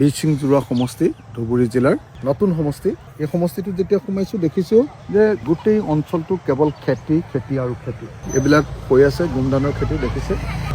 বিচিংজোৰা সমষ্টি ধুবুৰী জিলাৰ নতুন সমষ্টি। এই সমষ্টিটোত যেতিয়া সোমাইছোঁ দেখিছোঁ যে গোটেই অঞ্চলটো কেৱল খেতি খেতি আৰু খেতি এইবিলাক হৈ আছে। গোমধানৰ খেতি দেখিছে,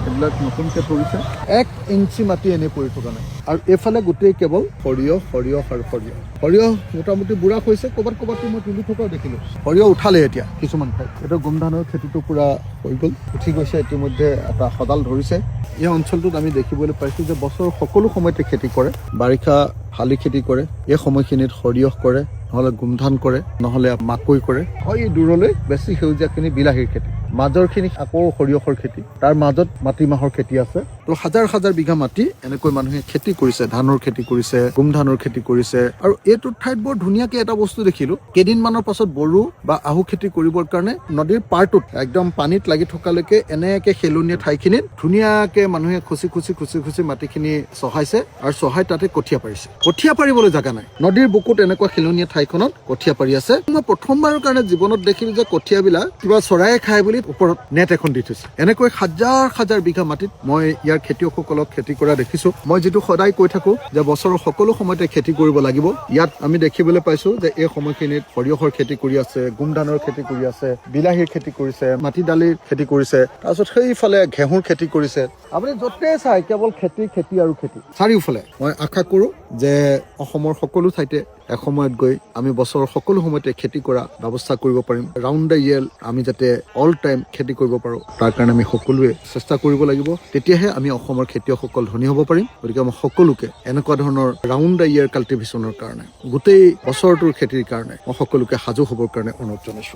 এইবিলাক নতুনকৈ পৰিছে। 1 ইঞ্চি মাটি এনেই পৰি থকা নাই। আৰু এইফালে গোটেই কেৱল সৰিয়হ সৰিয়হ আৰু সৰিয়হ। সৰিয়হ মোটামুটি বুঢ়া হৈছে, ক'ৰবাত ক'ৰবাতো মই তুলি থকাও দেখিলোঁ। সৰিয়হ উঠালে এতিয়া কিছুমান ঠাইত। এইটো গোমধানৰ খেতিটো পূৰা হৈ গ'ল, উঠি গৈছে। ইতিমধ্যে এটা সদাল ধৰিছে। এই অঞ্চলটোত আমি দেখিবলৈ পাইছোঁ যে বছৰৰ সকলো সময়তে খেতি কৰে। বাৰিষা শালি খেতি কৰে, এই সময়খিনিত সৰিয়হ কৰে, নহ'লে গোমধান কৰে, নহ'লে মাকৈ কৰে। হয়, এই দূৰলৈ বেছি সেউজীয়াখিনি বিলাহীৰ খেতি, মাজৰখিনি আকৌ সৰিয়হৰ খেতি, তাৰ মাজত মাটিমাহৰ খেতি আছে। তো হাজাৰ হাজাৰ বিঘা মাটি এনেকৈ মানুহে খেতি কৰিছে। ধানৰ খেতি কৰিছে, গোমধানৰ খেতি কৰিছে। আৰু এইটো ঠাইত বৰ ধুনীয়াকৈ এটা বস্তু দেখিলোঁ, কেইদিনমানৰ পাছত বড়ো বা আহু খেতি কৰিবৰ কাৰণে নদীৰ পাৰটোত একদম পানীত লাগি থকালৈকে এনেকৈ খেলনীয়া ঠাইখিনিত ধুনীয়াকৈ মানুহে খুচি খুচি খুচি খুচি মাটিখিনি চহাইছে আৰু চহাই তাতে কঠীয়া পাৰিছে। কঠীয়া পাৰিবলৈ জাগা নাই, নদীৰ বুকুত এনেকুৱা খেলনীয়া ঠাইখনত কঠীয়া পাৰি আছে। মই প্ৰথমবাৰৰ কাৰণে জীৱনত দেখিলোঁ যে কঠীয়াবিলাক কিবা চৰায়ে খায় বুলি ওপৰত নেট এখন দি থৈছে। এনেকৈ হাজাৰ হাজাৰ বিঘা মাটিত মই ইয়াৰ খেতিয়কসকলক খেতি কৰা দেখিছোঁ। মই যিটো সদায় কৈ থাকোঁ যে বছৰৰ সকলো সময়তে খেতি কৰিব লাগিব। ইয়াত আমি দেখিবলৈ পাইছোঁ যে এই সময়খিনিত সৰিয়হৰ খেতি কৰি আছে, গোমধানৰ খেতি কৰি আছে, বিলাহীৰ খেতি কৰিছে, মাটি দালিৰ খেতি কৰিছে, তাৰপিছত সেইফালে ঘেঁহুৰ খেতি কৰিছে। আপুনি য'তেই চাই কেৱল খেতি খেতি আৰু খেতি চাৰিওফালে। মই আশা কৰোঁ যে অসমৰ সকলো ঠাইতে এসময়ত গৈ আমি বছৰৰ সকলো সময়তে খেতি কৰা ব্যৱস্থা কৰিব পাৰিম। ৰাউণ্ড দ্য ইয়েৰ আমি যাতে অল টাইম খেতি কৰিব পাৰোঁ, তাৰ কাৰণে আমি সকলোৱে চেষ্টা কৰিব লাগিব। তেতিয়াহে আমি অসমৰ খেতিয়কসকল ধনী হ'ব পাৰিম। গতিকে মই সকলোকে এনেকুৱা ধৰণৰ ৰাউণ্ড দ্য ইয়েৰ কাল্টিভেশ্যনৰ কাৰণে, গোটেই বছৰটোৰ খেতিৰ কাৰণে মই সকলোকে সাজু হ'বৰ কাৰণে অনুৰোধ জনাইছোঁ।